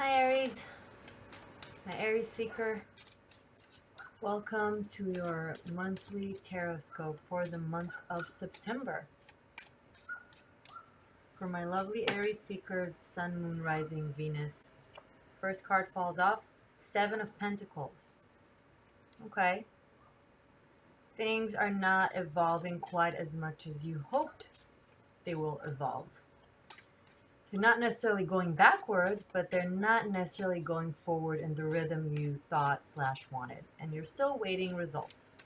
Hi Aries, my Aries Seeker. Welcome to your monthly Taroscope for the month of September. For my lovely Aries Seekers, Sun, Moon, Rising, Venus. First card falls off, Seven of Pentacles. Okay. Things are not evolving quite as much as you hoped they will evolve. They're not necessarily going backwards, but they're not necessarily going forward in the rhythm you thought / wanted. And you're still waiting results.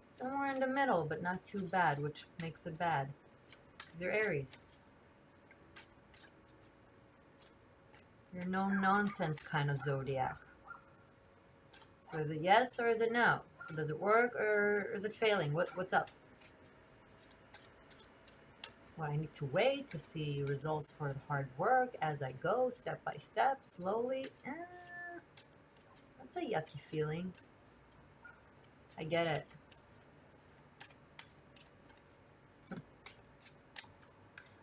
Somewhere in the middle, but not too bad, which makes it bad. Because you're Aries. You're no nonsense kind of zodiac. So is it yes or is it no? So does it work or is it failing? What's up? Well, I need to wait to see results for the hard work as I go, step by step, slowly. That's a yucky feeling. I get it.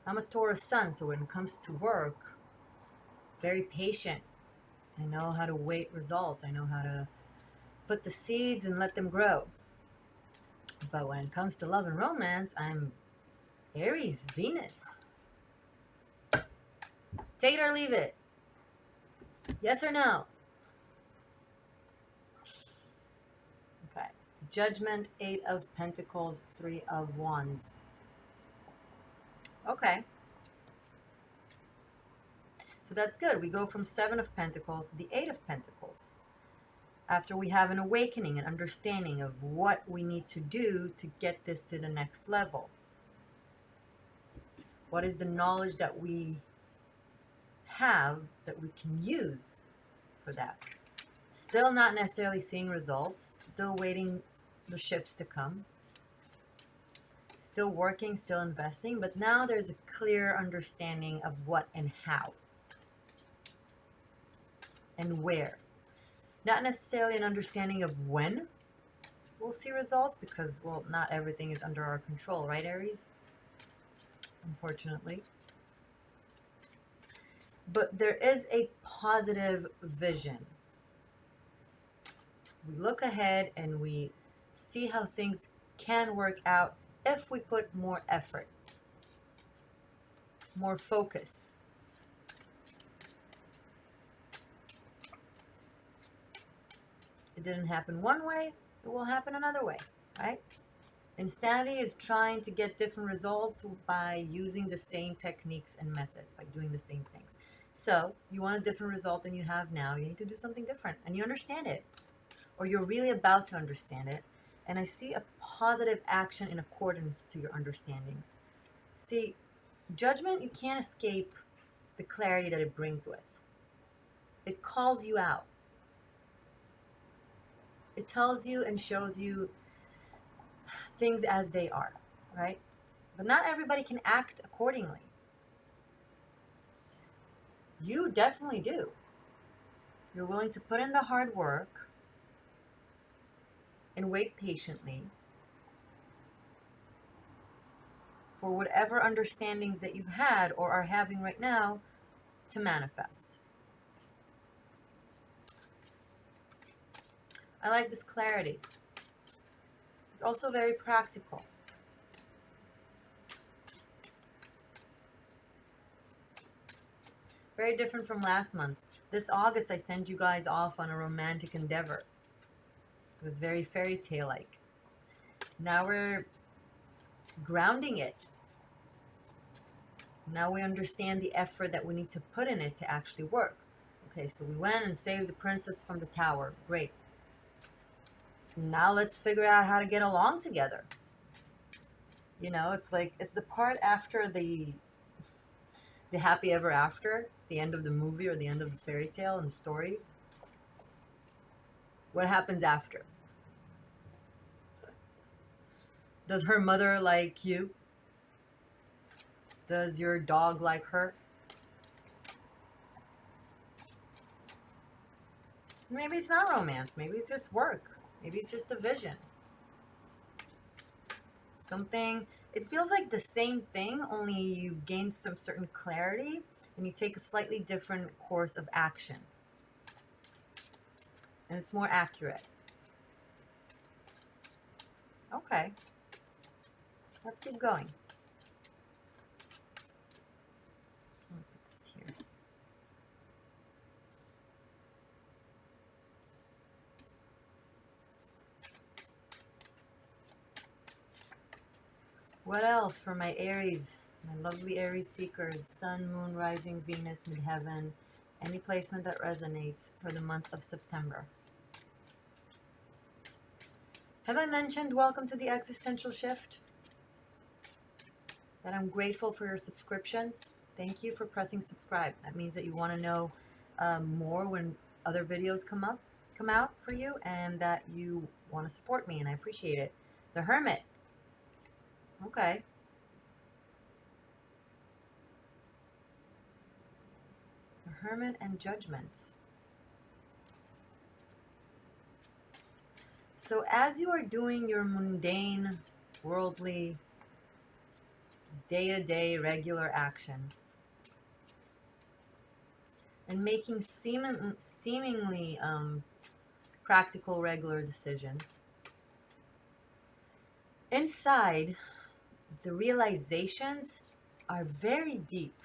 I'm a Taurus sun, so when it comes to work, very patient. I know how to wait results. I know how to put the seeds and let them grow. But when it comes to love and romance, I'm Aries, Venus. Take it or leave it. Yes or no? Okay. Judgment, 8 of Pentacles, 3 of Wands. Okay. So that's good. We go from 7 of Pentacles to the 8 of Pentacles. After we have an awakening, an understanding of what we need to do to get this to the next level. What is the knowledge that we have that we can use for that? Still not necessarily seeing results. Still waiting the ships to come. Still working, still investing. But now there's a clear understanding of what and how. And where. Not necessarily an understanding of when we'll see results, because, well, not everything is under our control, right, Aries? Unfortunately. But there is a positive vision. We look ahead and we see how things can work out if we put more effort, more focus. It didn't happen one way, it will happen another way, right? Insanity is trying to get different results by using the same techniques and methods, by doing the same things. So you want a different result than you have now, you need to do something different, and you understand it, or you're really about to understand it. And I see a positive action in accordance to your understandings. See, judgment, you can't escape the clarity that it brings with. It calls you out. It tells you and shows you things as they are, right? But not everybody can act accordingly. You definitely do. You're willing to put in the hard work and wait patiently for whatever understandings that you've had or are having right now to manifest. I like this clarity. It's also very practical. Very different from last month. This August, I sent you guys off on a romantic endeavor. It was very fairy tale-like. Now we're grounding it. Now we understand the effort that we need to put in it to actually work. Okay, so we went and saved the princess from the tower. Great. Now let's figure out how to get along together. You know, it's like, it's the part after the happy ever after, the end of the movie or the end of the fairy tale and the story. What happens after? Does her mother like you? Does your dog like her? Maybe it's not romance. Maybe it's just work. Maybe it's just a vision. Something it feels like the same thing, only you've gained some certain clarity and you take a slightly different course of action. And it's more accurate. Okay. Let's keep going. Let me put this here. What else for my Aries? My lovely Aries seekers. Sun, Moon, Rising, Venus, Midheaven. Any placement that resonates for the month of September. Have I mentioned welcome to the existential shift? That I'm grateful for your subscriptions. Thank you for pressing subscribe. That means that you want to know more when other videos come out for you, and that you want to support me, and I appreciate it. The Hermit. Okay. The Hermit and Judgment. So as you are doing your mundane, worldly, day-to-day regular actions and making seemingly practical regular decisions, inside the realizations are very deep.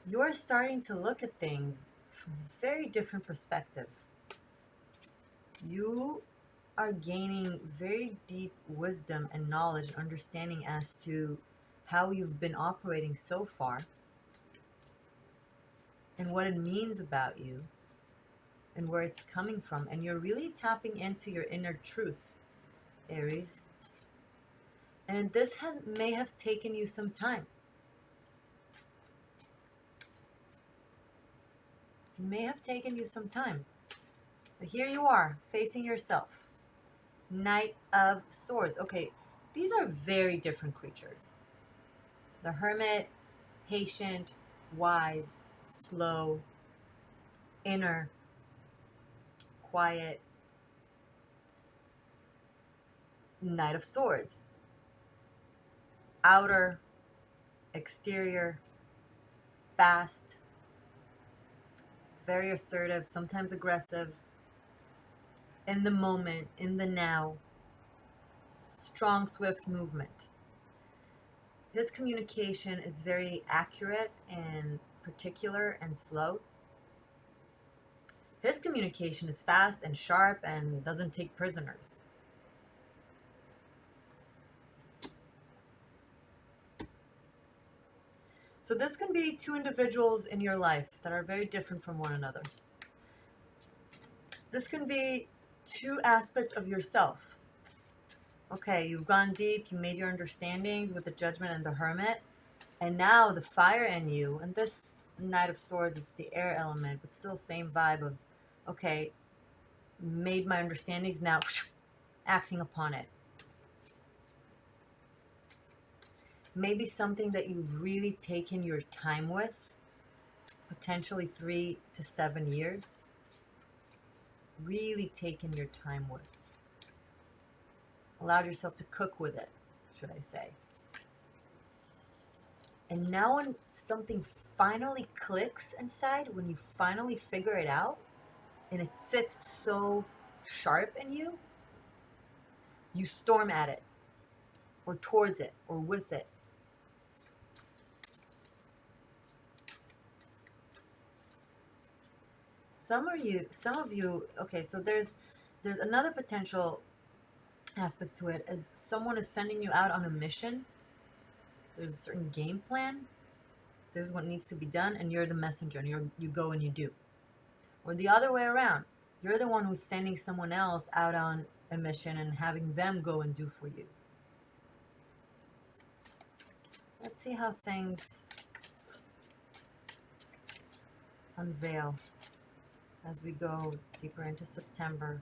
You're starting to look at things from a very different perspective. You are gaining very deep wisdom and knowledge and understanding as to how you've been operating so far and what it means about you and where it's coming from. And you're really tapping into your inner truth, Aries. And this may have taken you some time. It may have taken you some time. But here you are, facing yourself. Knight of Swords. Okay, these are very different creatures. The Hermit, patient, wise, slow, inner, quiet. Knight of Swords. Outer, exterior, fast, very assertive, sometimes aggressive, in the moment, in the now, strong, swift movement. His communication is very accurate and particular and slow. His communication is fast and sharp and doesn't take prisoners. So this can be two individuals in your life that are very different from one another. This can be two aspects of yourself. Okay, you've gone deep, you made your understandings with the Judgment and the Hermit, and now the fire in you, and this Knight of Swords is the air element, but still same vibe of, okay, made my understandings, now acting upon it. Maybe something that you've really taken your time with, potentially 3 to 7 years. Really taken your time with. Allowed yourself to cook with it, should I say. And now when something finally clicks inside, when you finally figure it out, and it sits so sharp in you, you storm at it, or towards it, or with it. Some of you, okay, so there's another potential aspect to it, as someone is sending you out on a mission. There's a certain game plan. This is what needs to be done, and you're the messenger, and you go and you do. Or the other way around. You're the one who's sending someone else out on a mission and having them go and do for you. Let's see how things unveil as we go deeper into September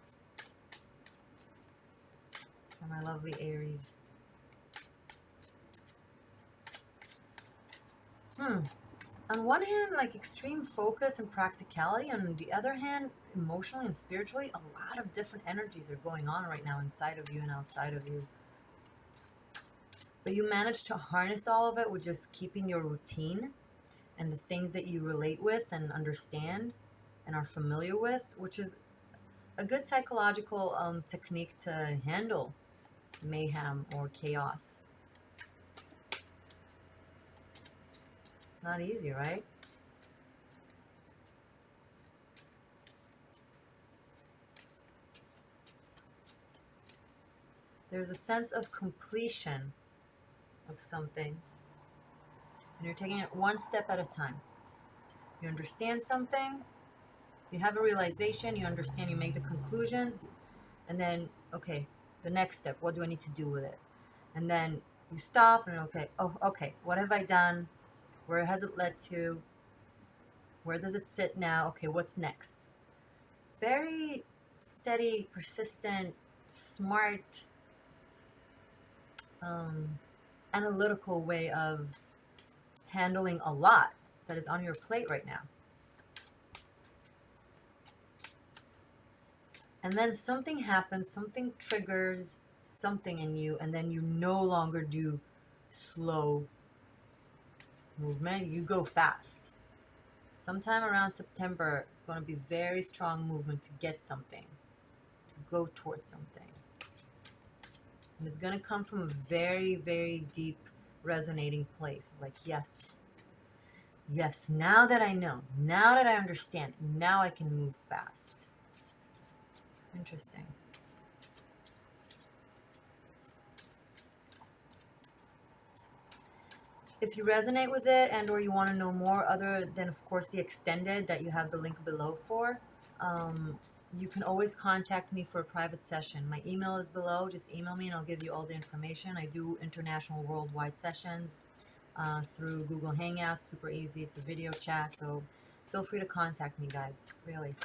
for my lovely Aries. On one hand, like extreme focus and practicality. On the other hand, emotionally and spiritually, a lot of different energies are going on right now inside of you and outside of you. but you manage to harness all of it with just keeping your routine and the things that you relate with and understand and are familiar with, which is a good psychological technique to handle mayhem or chaos. It's not easy, right? There's a sense of completion of something, and you're taking it one step at a time. You understand something, you have a realization, you understand, you make the conclusions, and then, okay, the next step, what do I need to do with it? And then you stop and, okay, what have I done? Where has it led to? Where does it sit now? Okay, what's next? Very steady, persistent, smart, analytical way of handling a lot that is on your plate right now. And then something happens, something triggers something in you, and then you no longer do slow movement, you go fast. Sometime around September, it's going to be very strong movement to get something, to go towards something. And it's going to come from a very, very deep, resonating place. Like, yes, now that I know, now that I understand, now I can move fast. Interesting. If you resonate with it and or you want to know more other than, of course, the extended that you have the link below for, you can always contact me for a private session. My email is below. Just email me and I'll give you all the information. I do international worldwide sessions through Google Hangouts. Super easy. It's a video chat. So feel free to contact me, guys. Really.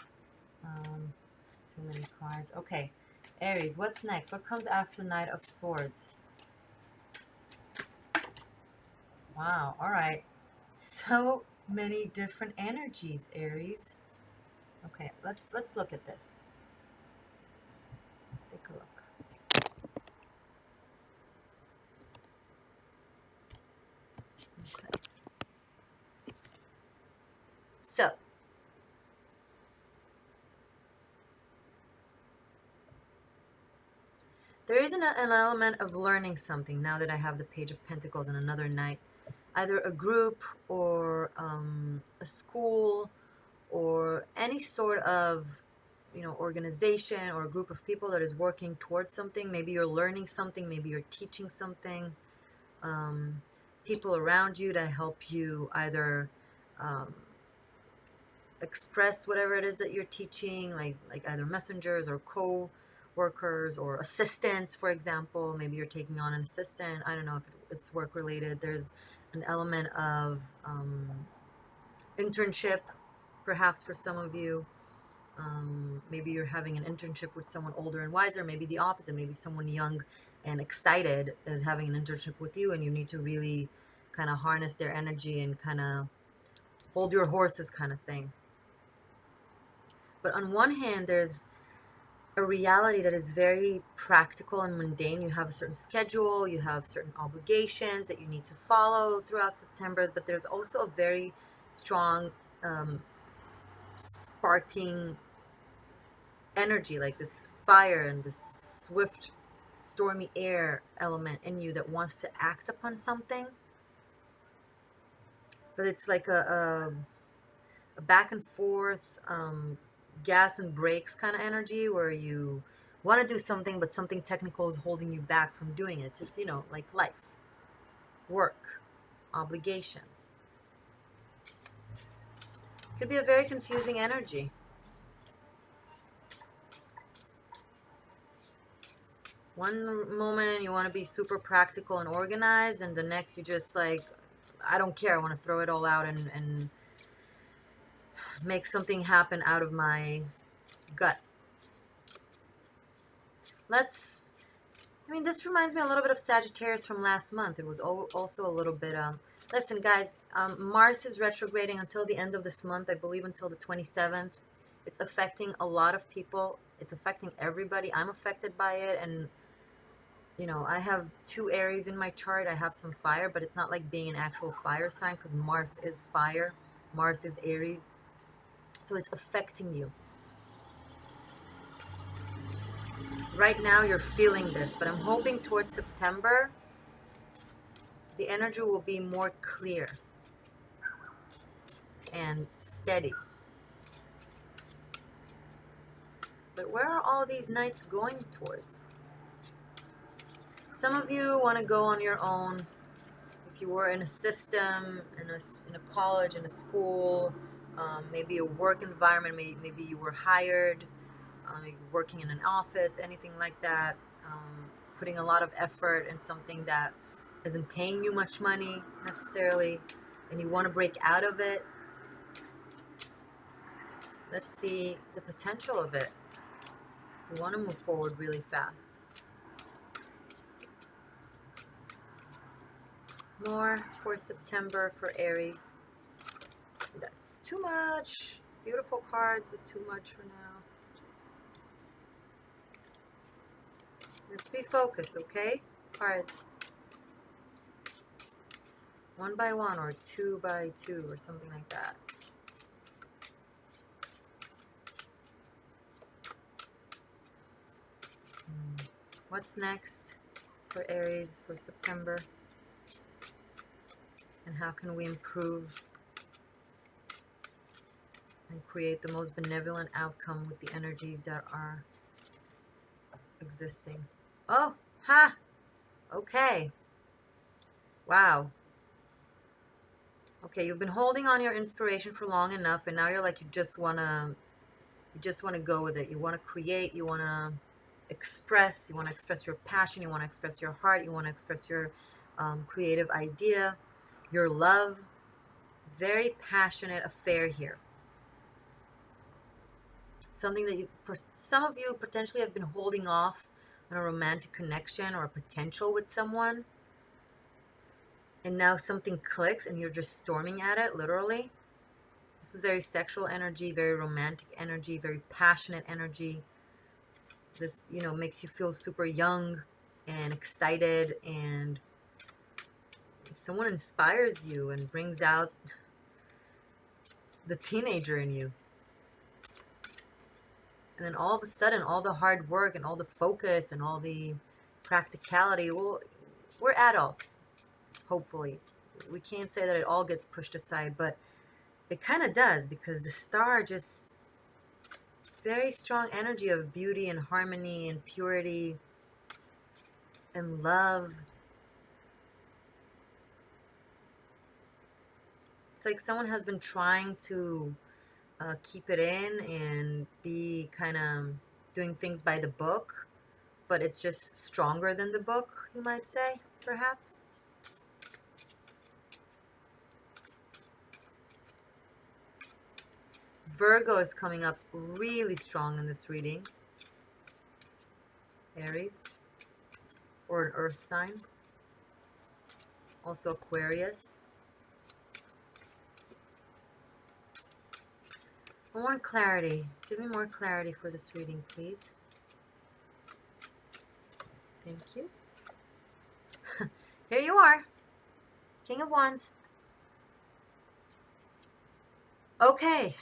Too many cards. Okay. Aries, what's next? What comes after Knight of Swords? Wow. All right. So many different energies, Aries. Okay, let's look at this. Let's take a look. Okay. So, there is an element of learning something now that I have the Page of Pentacles and another Knight. Either a group or a school or any sort of, organization or a group of people that is working towards something. Maybe you're learning something, maybe you're teaching something. People around you that help you either express whatever it is that you're teaching, like either messengers or co-workers or assistants, for example. Maybe you're taking on an assistant. I don't know if it's work related. There's an element of internship, perhaps for some of you. Maybe you're having an internship with someone older and wiser. Maybe the opposite. Maybe someone young and excited is having an internship with you, and you need to really kind of harness their energy and kind of hold your horses kind of thing. But on one hand, there's a reality that is very practical and mundane. You have a certain schedule, you have certain obligations that you need to follow throughout September, but there's also a very strong sparking energy, like this fire and this swift, stormy air element in you that wants to act upon something. But it's like a back and forth, gas and brakes kind of energy where you want to do something, but something technical is holding you back from doing it. Just, like life, work, obligations. Could be a very confusing energy. One moment you want to be super practical and organized, and the next you just like, I don't care, I want to throw it all out and make something happen out of my gut. This reminds me a little bit of Sagittarius from last month. It was also a little bit, listen guys, Mars is retrograding until the end of this month, I believe until the 27th. It's affecting a lot of people. It's affecting everybody. I'm affected by it, and you know, I have 2 Aries in my chart. I have some fire, but it's not like being an actual fire sign because Mars is fire. Mars is Aries. So it's affecting you. Right now you're feeling this, but I'm hoping towards September, the energy will be more clear and steady. But where are all these nights going towards? Some of you want to go on your own. If you were in a system, in a college, in a school, maybe a work environment, maybe you were hired, working in an office, anything like that, putting a lot of effort in something that isn't paying you much money necessarily, and you want to break out of it. Let's see the potential of it. If you want to move forward really fast. More for September for Aries. That's too much. Beautiful cards, but too much for now. Let's be focused, okay? Cards. 1 by 1 or 2 by 2 or something like that. What's next for Aries for September? And how can we improve and create the most benevolent outcome with the energies that are existing? Oh, ha! Okay. Wow. Okay, you've been holding on your inspiration for long enough, and now you're like, you just wanna go with it. You wanna create, you wanna express, your passion, you wanna express your heart, you wanna express your creative idea, your love. Very passionate affair here. Something that some of you potentially have been holding off on a romantic connection or a potential with someone. And now something clicks and you're just storming at it, literally. This is very sexual energy, very romantic energy, very passionate energy. This, you know, makes you feel super young and excited, and someone inspires you and brings out the teenager in you. And then all of a sudden, all the hard work and all the focus and all the practicality, well, we're adults, hopefully. We can't say that it all gets pushed aside, but it kind of does, because the star just, very strong energy of beauty and harmony and purity and love. It's like someone has been trying to keep it in and be kind of doing things by the book, but it's just stronger than the book, you might say, perhaps. Virgo is coming up really strong in this reading. Aries, or an earth sign. Also Aquarius. More clarity. Give me more clarity for this reading, please. Thank you. Here you are. King of Wands. Okay.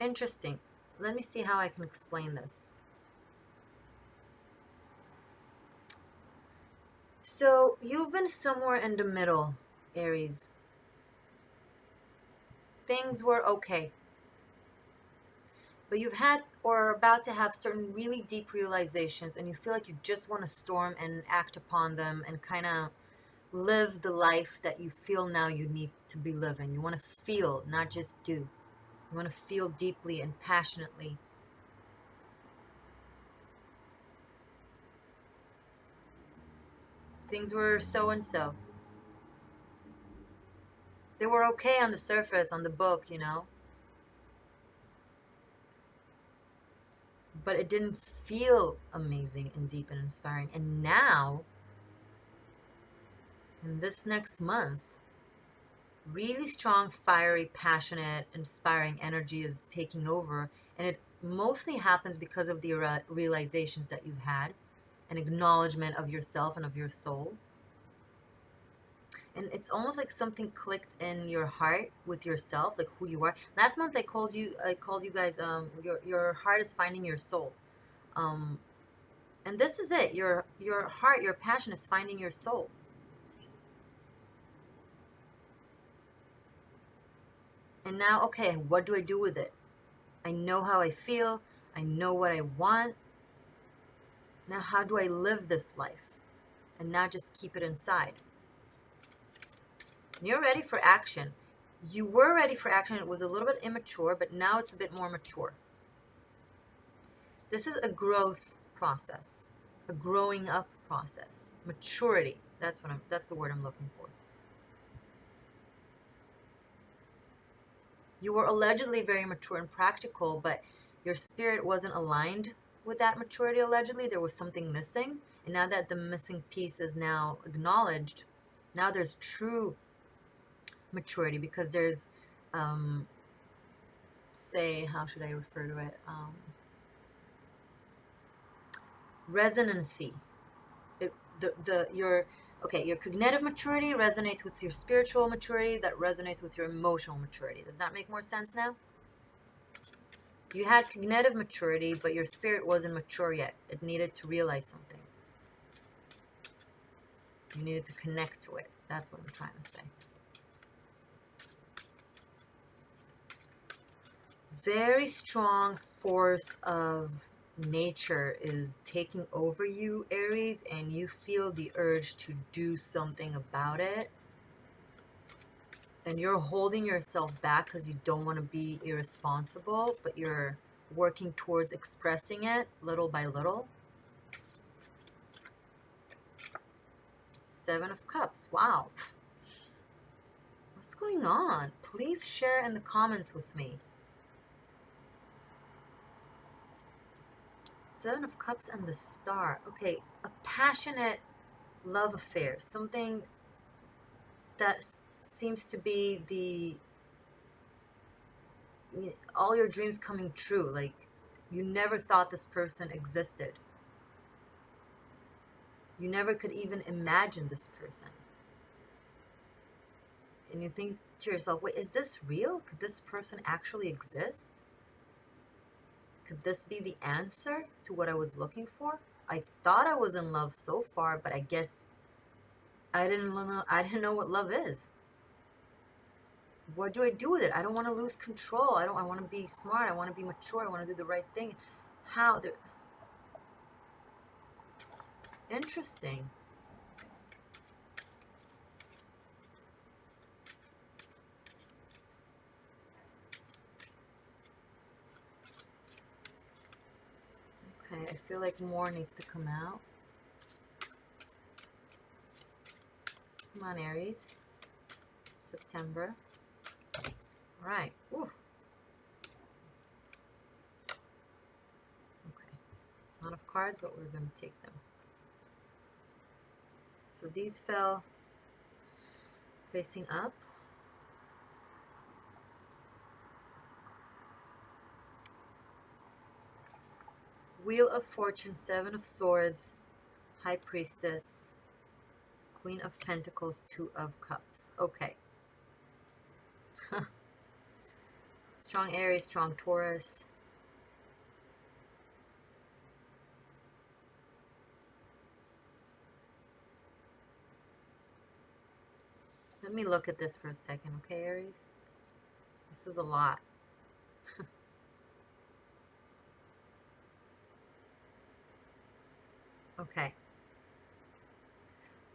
Interesting. Let me see how I can explain this. So, you've been somewhere in the middle, Aries. Things were okay. But you've had or are about to have certain really deep realizations, and you feel like you just want to storm and act upon them and kind of live the life that you feel now you need to be living. You want to feel, not just do. You want to feel deeply and passionately. Things were so and so. They were okay on the surface, on the book, you know. But it didn't feel amazing and deep and inspiring. And now, in this next month, really strong, fiery, passionate, inspiring energy is taking over. And it mostly happens because of the realizations that you've had. an acknowledgement of yourself and of your soul. And it's almost like something clicked in your heart with yourself, like who you are. Last month I called you guys, your heart is finding your soul. And this is it. Your heart, your passion is finding your soul. And now, okay, what do I do with it? I know how I feel. I know what I want. Now, how do I live this life? And not just keep it inside. And you're ready for action. You were ready for action. It was a little bit immature, but now it's a bit more mature. This is a growth process, a growing up process, maturity. That's the word I'm looking for. You were allegedly very mature and practical, but your spirit wasn't aligned with that maturity. Allegedly, there was something missing. And now that the missing piece is now acknowledged, now there's true maturity, because there's, say, how should I refer to it? Resonancy. Your cognitive maturity resonates with your spiritual maturity, that resonates with your emotional maturity. Does that make more sense now? You had cognitive maturity, but your spirit wasn't mature yet. It needed to realize something. You needed to connect to it. That's what I'm trying to say. Very strong force of nature is taking over you, Aries, and you feel the urge to do something about it. And you're holding yourself back because you don't want to be irresponsible, but you're working towards expressing it little by little. 7 of Cups. Wow. What's going on? Please share in the comments with me. 7 of Cups and the Star. Okay, a passionate love affair. Something that seems to be all your dreams coming true. Like, you never thought this person existed. You never could even imagine this person. And you think to yourself, wait, is this real? Could this person actually exist? Could this be the answer to what I was looking for? I thought I was in love so far, but I guess I didn't know what love is. What do I do with it? I don't want to lose control. I want to be smart. I want to be mature. I want to do the right thing. How? Interesting. Okay, I feel like more needs to come out. Come on, Aries. September. All right. Ooh. Okay. A lot of cards, but we're going to take them. So these fell facing up. Wheel of Fortune, 7 of Swords, High Priestess, Queen of Pentacles, 2 of Cups. Okay. Strong Aries, strong Taurus. Let me look at this for a second, okay, Aries? This is a lot. Okay.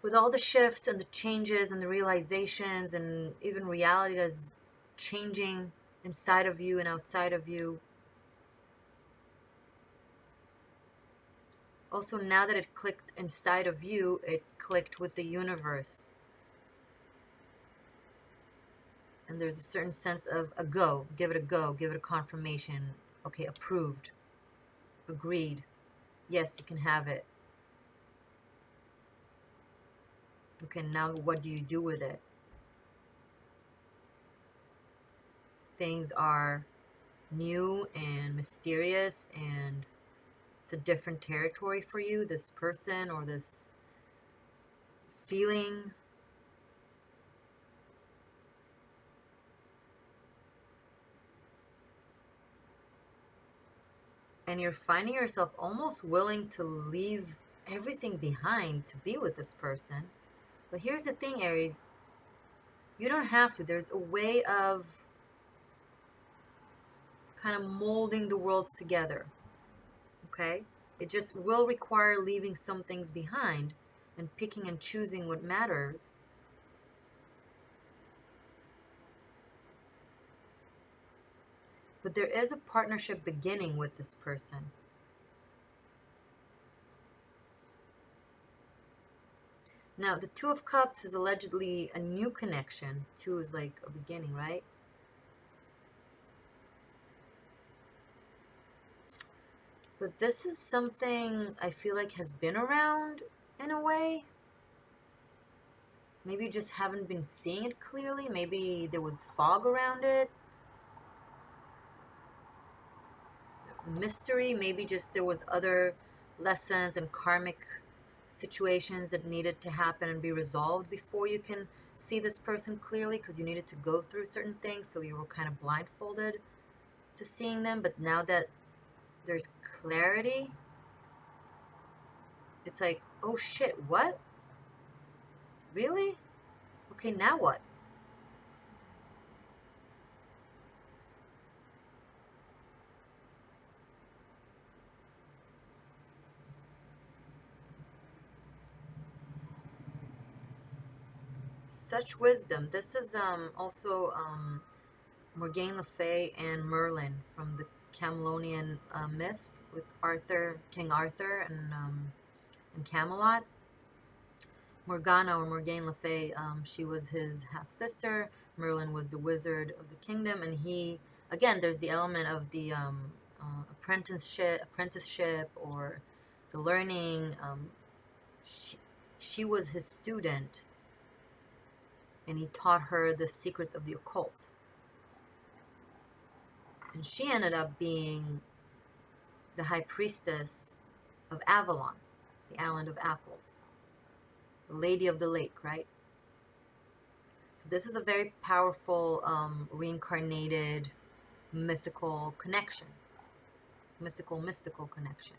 With all the shifts and the changes and the realizations and even reality that's changing inside of you and outside of you. Also, now that it clicked inside of you, it clicked with the universe. And there's a certain sense of a go. Give it a go. Give it a confirmation. Okay, approved. Agreed. Yes, you can have it. Okay, now what do you do with it? Things are new and mysterious and It's a different territory for you, this person or this feeling. And you're finding yourself almost willing to leave everything behind to be with this person. But here's the thing, Aries. You don't have to. There's a way of kind of molding the worlds together. Okay? It just will require leaving some things behind and picking and choosing what matters. But there is a partnership beginning with this person. Now, the Two of Cups is allegedly a new connection. Two is like a beginning, right? But this is something I feel like has been around in a way. Maybe you just haven't been seeing it clearly. Maybe there was fog around it. Mystery. Maybe just there was other lessons and karmic situations that needed to happen and be resolved before you can see this person clearly, because you needed to go through certain things, so you were kind of blindfolded to seeing them. But now that there's clarity, it's like, oh shit, what? Really? Okay, now what? Such wisdom. This is also Morgane Le Fay and Merlin from the Camelonian myth with Arthur, King Arthur, and Camelot. Morgana, or Morgane Le Fay, she was his half sister. Merlin was the wizard of the kingdom, and he, again, there's the element of the apprenticeship or the learning. She was his student, and he taught her the secrets of the occult. And she ended up being the high priestess of Avalon, the island of apples, the lady of the lake, right? So this is a very powerful reincarnated mystical connection. Mystical connection.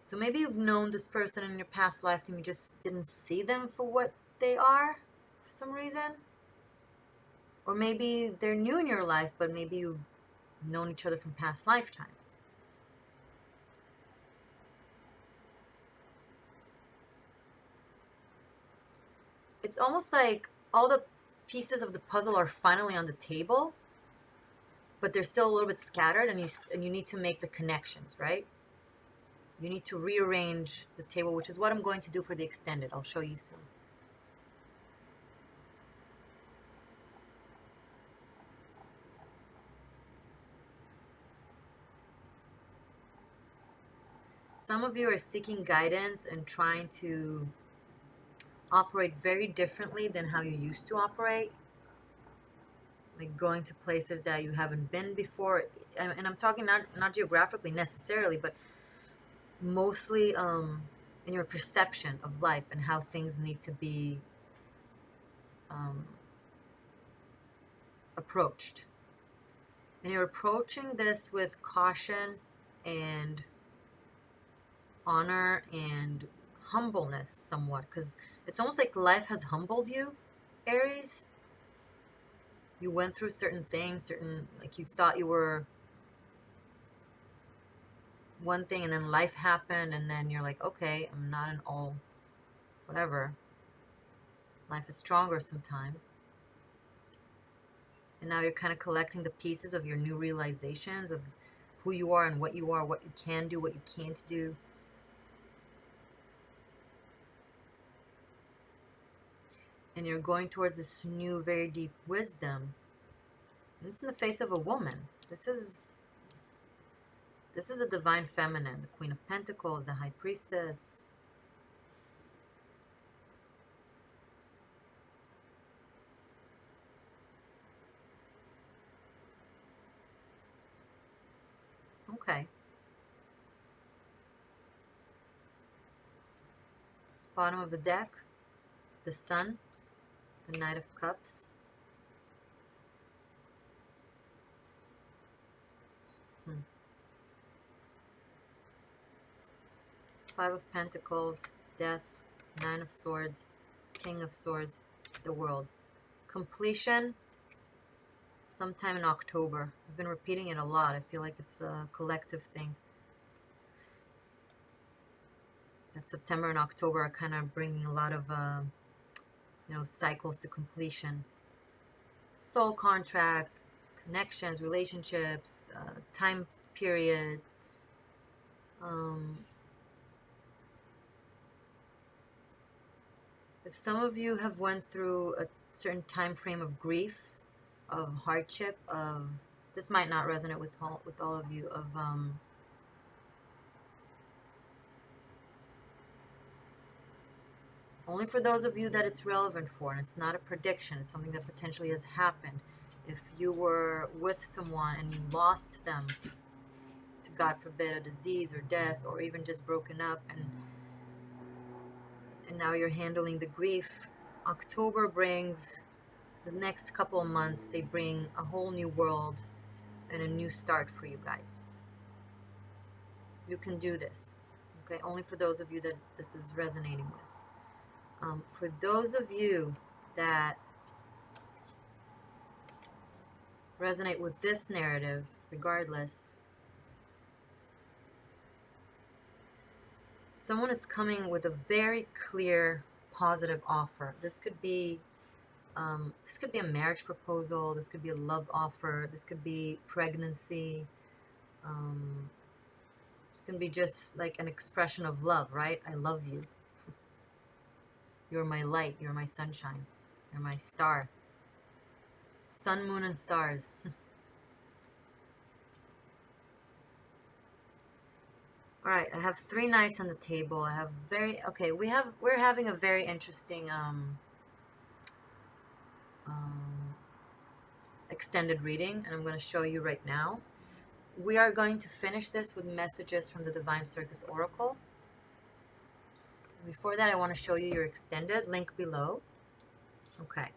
So maybe you've known this person in your past lifetime, you just didn't see them for what they are for some reason. Or maybe they're new in your life, but maybe you've known each other from past lifetimes. It's almost like all the pieces of the puzzle are finally on the table, but they're still a little bit scattered, and you need to make the connections, right? You need to rearrange the table, which is what I'm going to do for the extended. I'll show you soon. Some of you are seeking guidance and trying to operate very differently than how you used to operate. Like going to places that you haven't been before. And I'm talking not geographically necessarily, but mostly in your perception of life and how things need to be approached. And you're approaching this with caution and honor and humbleness somewhat, because it's almost like life has humbled you, Aries. You went through certain things, like you thought you were one thing, and then life happened, and then you're like, okay, I'm not an all whatever. Life is stronger sometimes. And now you're kind of collecting the pieces of your new realizations of who you are and what you are, what you can do, what you can't do. And you're going towards this new, very deep wisdom. And it's in the face of a woman. This is a divine feminine, the Queen of Pentacles, the High Priestess. Okay. Bottom of the deck, the Sun, the Knight of Cups. Five of Pentacles, Death, Nine of Swords, King of Swords, the World. Completion sometime in October. I've been repeating it a lot. I feel like it's a collective thing. That September and October are kind of bringing a lot of, cycles to completion. Soul contracts, connections, relationships, time period. If some of you have went through a certain time frame of grief, of hardship, this might not resonate with all of you, only for those of you that it's relevant for, and it's not a prediction, it's something that potentially has happened. If you were with someone and you lost them to, God forbid, a disease or death, or even just broken up, and now you're handling the grief, October brings, the next couple of months, they bring a whole new world and a new start for you guys. You can do this, okay? Only for those of you that this is resonating with. For those of you that resonate with this narrative, regardless, someone is coming with a very clear, positive offer. This could be a marriage proposal. This could be a love offer. This could be pregnancy. This can be just like an expression of love, right? I love you. You're my light. You're my sunshine. You're my star. Sun, moon, and stars. All right, I have 3 knights on the table. I have we're having a very interesting extended reading, and I'm going to show you right now. We are going to finish this with messages from the Divine Circus Oracle. Before that, I want to show you your extended, link below. Okay.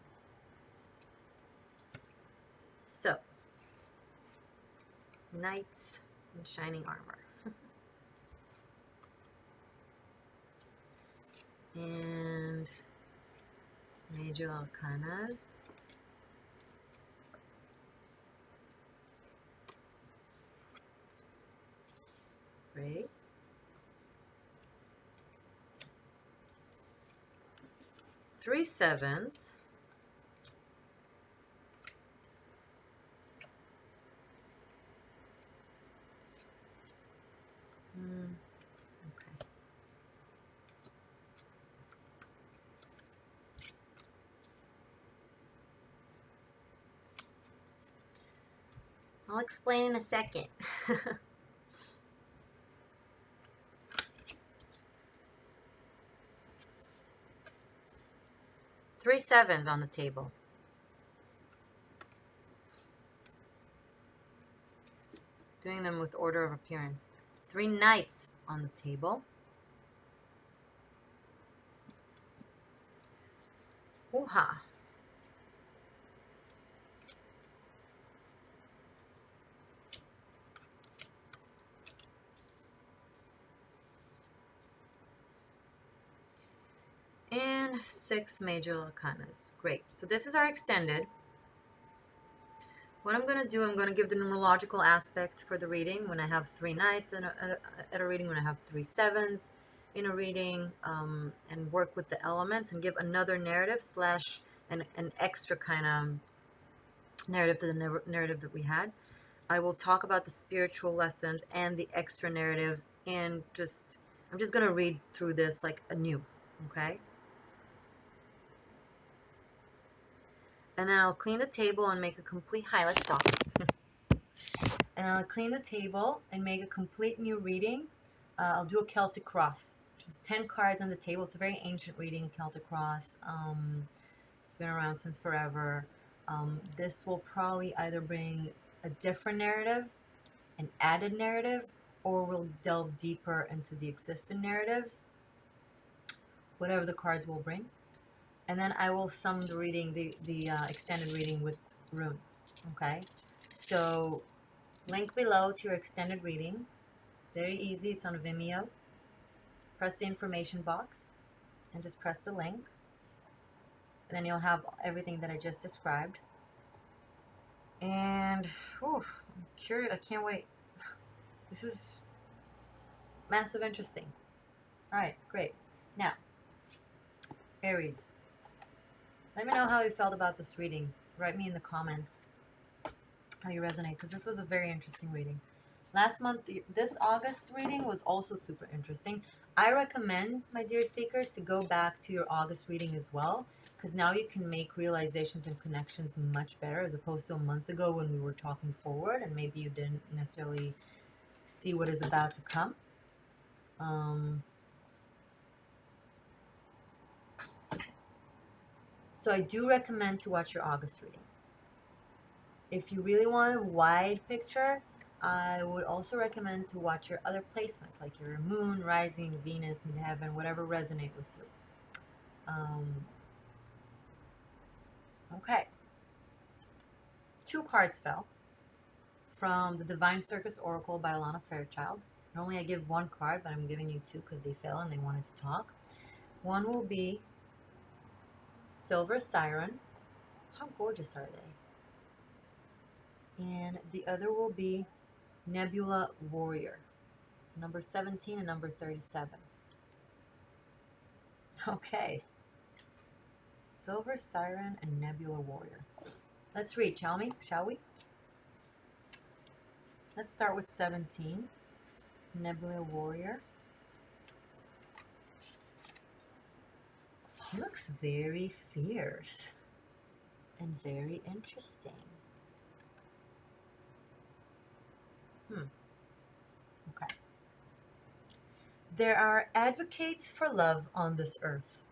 So, knights in shining armor. And major arcanas. Great. Three sevens. Okay. I'll explain in a second. Three sevens on the table. Doing them with order of appearance. 3 knights on the table. Ooh-ha. And 6 major arcanas. Great. So this is our extended. What I'm going to do, I'm going to give the numerological aspect for the reading when I have 3 knights at a reading, when I have 3 sevens in a reading, and work with the elements and give another narrative slash an extra kind of narrative to the narrative that we had. I will talk about the spiritual lessons and the extra narratives, and I'm just going to read through this like anew, okay? And then I'll clean the table and make a complete, hi, let's talk. And I'll clean the table and make a complete new reading. I'll do a Celtic Cross, which is 10 cards on the table. It's a very ancient reading, Celtic Cross. It's been around since forever. This will probably either bring a different narrative, an added narrative, or we'll delve deeper into the existing narratives. whatever the cards will bring. And then I will sum the reading, the extended reading with runes. Okay? So, link below to your extended reading. Very easy. It's on Vimeo. Press the information box and just press the link. And then you'll have everything that I just described. And, whew, I'm curious. I can't wait. This is massive interesting. All right, great. Now, Aries, let me know how you felt about this reading. Write me in the comments how you resonate, because this was a very interesting reading. Last month, this August reading was also super interesting. I recommend, my dear seekers, to go back to your August reading as well, because now you can make realizations and connections much better as opposed to a month ago when we were talking forward and maybe you didn't necessarily see what is about to come. So I do recommend to watch your August reading. If you really want a wide picture, I would also recommend to watch your other placements, like your moon, rising, Venus, midheaven, whatever resonate with you. Okay. 2 cards fell from the Divine Circus Oracle by Alana Fairchild. Normally I give 1 card, but I'm giving you 2 because they fell and they wanted to talk. One will be Silver Siren. How gorgeous are they? And the other will be Nebula Warrior. So number 17 and number 37. Okay. Silver Siren and Nebula Warrior. Let's read, shall we? Let's start with 17. Nebula Warrior. She looks very fierce and very interesting. Okay. There are advocates for love on this earth.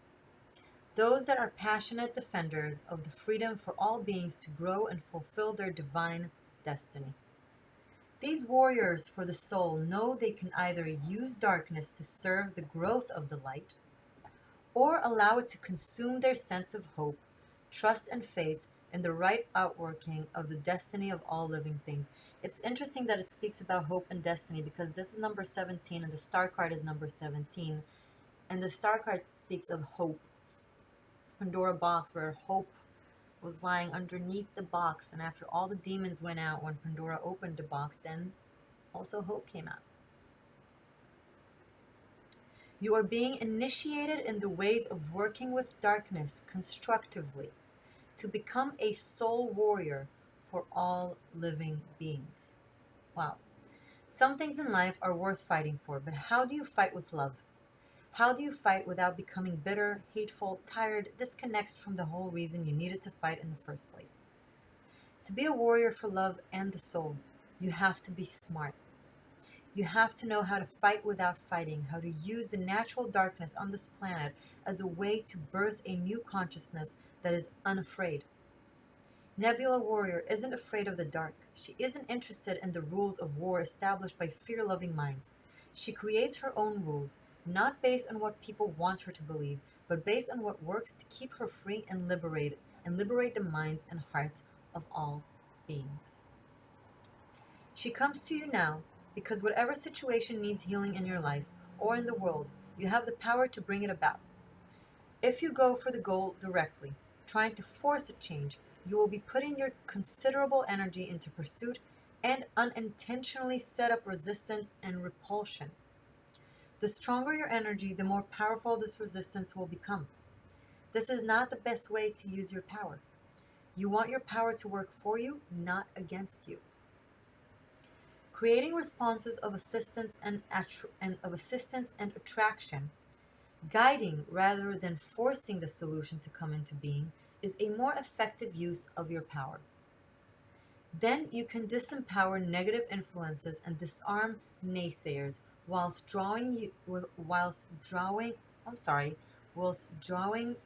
Those that are passionate defenders of the freedom for all beings to grow and fulfill their divine destiny. These warriors for the soul know they can either use darkness to serve the growth of the light, or allow it to consume their sense of hope, trust, and faith in the right outworking of the destiny of all living things. It's interesting that it speaks about hope and destiny because this is number 17 and the star card is number 17. And the star card speaks of hope. It's Pandora box where hope was lying underneath the box, and after all the demons went out when Pandora opened the box, then also hope came out. You are being initiated in the ways of working with darkness constructively to become a soul warrior for all living beings. Wow. Some things in life are worth fighting for, but how do you fight with love? How do you fight without becoming bitter, hateful, tired, disconnected from the whole reason you needed to fight in the first place? To be a warrior for love and the soul, you have to be smart. You have to know how to fight without fighting, how to use the natural darkness on this planet as a way to birth a new consciousness that is unafraid. Nebula Warrior isn't afraid of the dark. She isn't interested in the rules of war established by fear-loving minds. She creates her own rules, not based on what people want her to believe, but based on what works to keep her free and liberate the minds and hearts of all beings. She comes to you now because whatever situation needs healing in your life or in the world, you have the power to bring it about. If you go for the goal directly, trying to force a change, you will be putting your considerable energy into pursuit and unintentionally set up resistance and repulsion. The stronger your energy, the more powerful this resistance will become. This is not the best way to use your power. You want your power to work for you, not against you. Creating responses of assistance and attraction, guiding rather than forcing the solution to come into being, is a more effective use of your power. Then you can disempower negative influences and disarm naysayers whilst drawing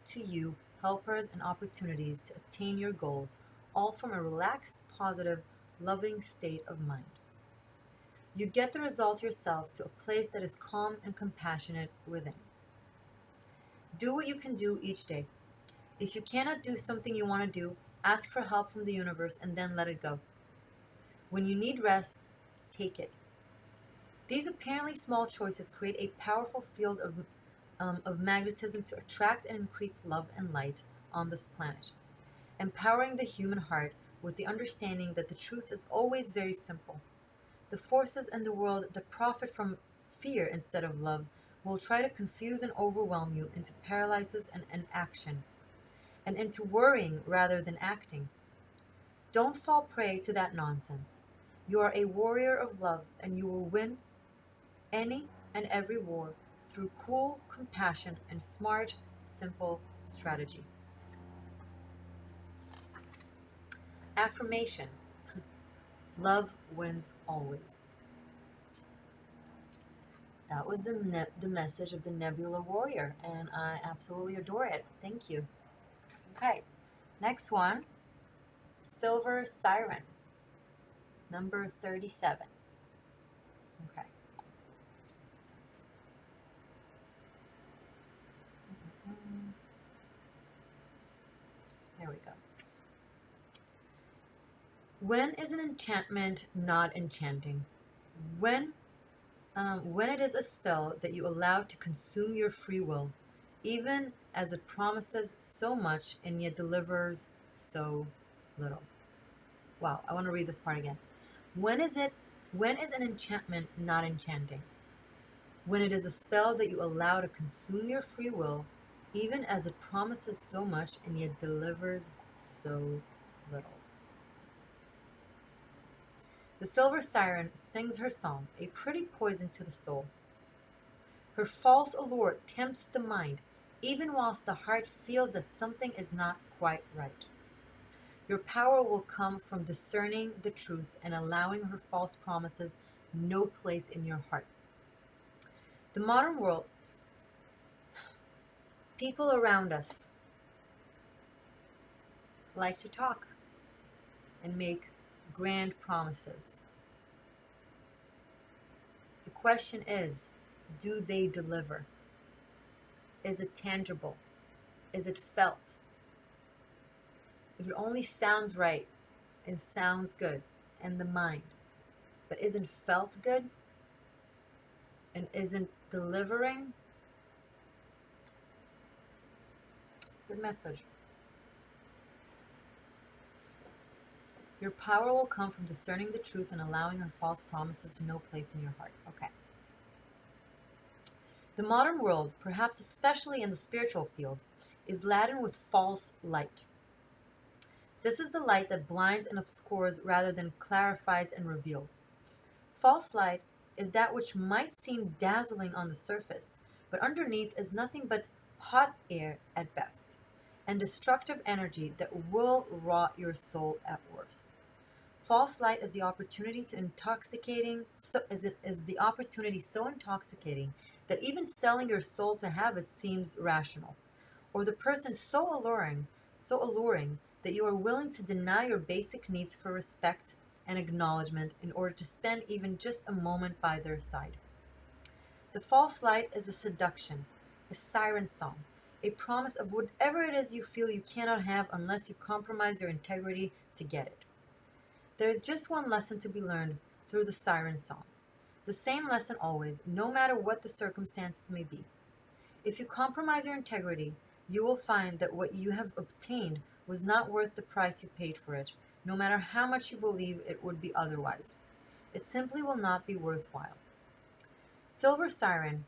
to you helpers and opportunities to attain your goals, all from a relaxed, positive, loving state of mind. You get the result yourself to a place that is calm and compassionate within. Do what you can do each day. If you cannot do something you want to do, ask for help from the universe and then let it go. When you need rest, take it. These apparently small choices create a powerful field of magnetism to attract and increase love and light on this planet, empowering the human heart with the understanding that the truth is always very simple. The forces in the world that profit from fear instead of love will try to confuse and overwhelm you into paralysis and inaction, and into worrying rather than acting. Don't fall prey to that nonsense. You are a warrior of love, and you will win any and every war through cool compassion and smart, simple strategy. Affirmation: love wins always. That was the message of the Nebula Warrior, and I absolutely adore it. Thank you. Okay, next one, Silver Siren, number 37. Okay. Here we go. When is an enchantment not enchanting? When when it is a spell that you allow to consume your free will, even as it promises so much and yet delivers so little. Wow, I want to read this part again. When is an enchantment not enchanting? When it is a spell that you allow to consume your free will, even as it promises so much and yet delivers so little. The Silver Siren sings her song, a pretty poison to the soul. Her false allure tempts the mind, even whilst the heart feels that something is not quite right. Your power will come from discerning the truth and allowing her false promises no place in your heart. The modern world, people around us, like to talk and make grand promises. The question is, do they deliver? Is it tangible? Is it felt? If it only sounds right and sounds good in the mind, but isn't felt good and isn't delivering, good message. Your power will come from discerning the truth and allowing her false promises no place in your heart. Okay. The modern world, perhaps especially in the spiritual field, is laden with false light. This is the light that blinds and obscures rather than clarifies and reveals. False light is that which might seem dazzling on the surface, but underneath is nothing but hot air at best, and destructive energy that will rot your soul at worst. False light is the opportunity the opportunity so intoxicating that even selling your soul to have it seems rational, or the person so alluring that you are willing to deny your basic needs for respect and acknowledgement in order to spend even just a moment by their side. The false light is a seduction, a siren song, a promise of whatever it is you feel you cannot have unless you compromise your integrity to get it. There is just one lesson to be learned through the siren song. The same lesson always, no matter what the circumstances may be. If you compromise your integrity, you will find that what you have obtained was not worth the price you paid for it, no matter how much you believe it would be otherwise. It simply will not be worthwhile. Silver Siren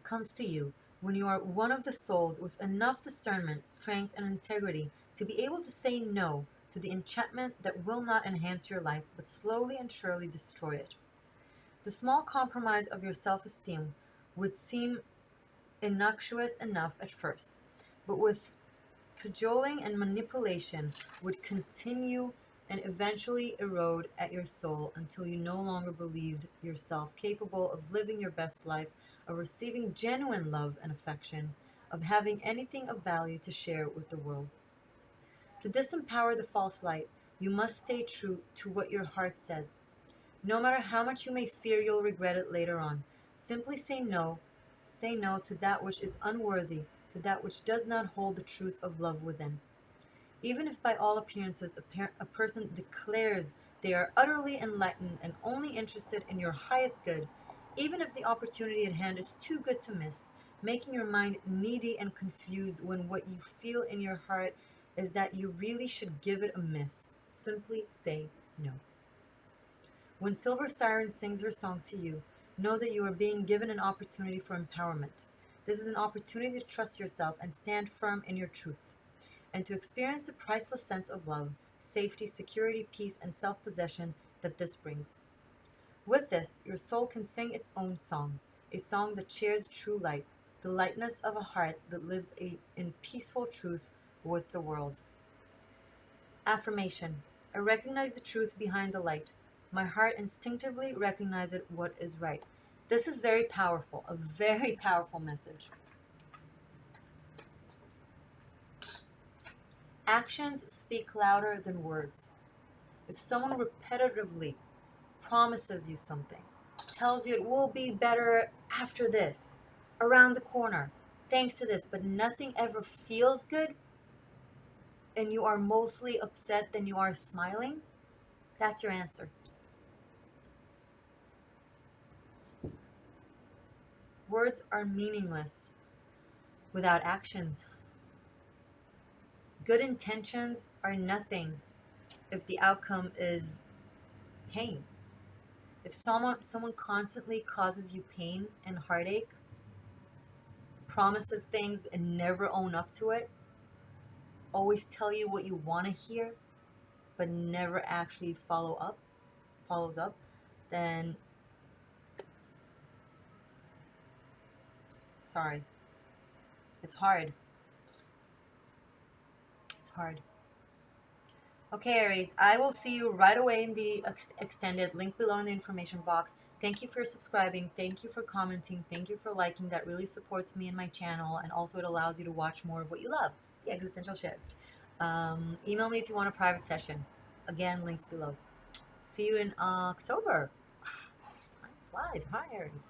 comes to you when you are one of the souls with enough discernment, strength, and integrity to be able to say no to the enchantment that will not enhance your life but slowly and surely destroy it. The small compromise of your self-esteem would seem innocuous enough at first, but with cajoling and manipulation would continue and eventually erode at your soul until you no longer believed yourself capable of living your best life, of receiving genuine love and affection, of having anything of value to share with the world. To disempower the false light, you must stay true to what your heart says. No matter how much you may fear you'll regret it later on, simply say no to that which is unworthy to that which does not hold the truth of love within. Even if by all appearances a person declares they are utterly enlightened and only interested in your highest good, even if the opportunity at hand is too good to miss, making your mind needy and confused when what you feel in your heart is that you really should give it a miss, simply say no. When Silver Siren sings her song to you, know that you are being given an opportunity for empowerment. This is an opportunity to trust yourself and stand firm in your truth, and to experience the priceless sense of love, safety, security, peace, and self-possession that this brings. With this, your soul can sing its own song, a song that shares true light, the lightness of a heart that lives in peaceful truth with the world. Affirmation. I recognize the truth behind the light. My heart instinctively recognizes what is right. This is very powerful, a very powerful message. Actions speak louder than words. If someone repetitively promises you something, tells you it will be better after this, around the corner, thanks to this, but nothing ever feels good, and you are mostly upset than you are smiling, that's your answer. Words are meaningless without actions. Good intentions are nothing if the outcome is pain. If someone constantly causes you pain and heartache, promises things and never own up to it, always tell you what you want to hear, but never actually follows up, then sorry. It's hard. It's hard. Okay, Aries, I will see you right away in the extended link below in the information box. Thank you for subscribing. Thank you for commenting. Thank you for liking. That really supports me and my channel, and also it allows you to watch more of what you love, the existential shift. Email me if you want a private session. Again, links below. See you in October. Time flies. Hi, Aries.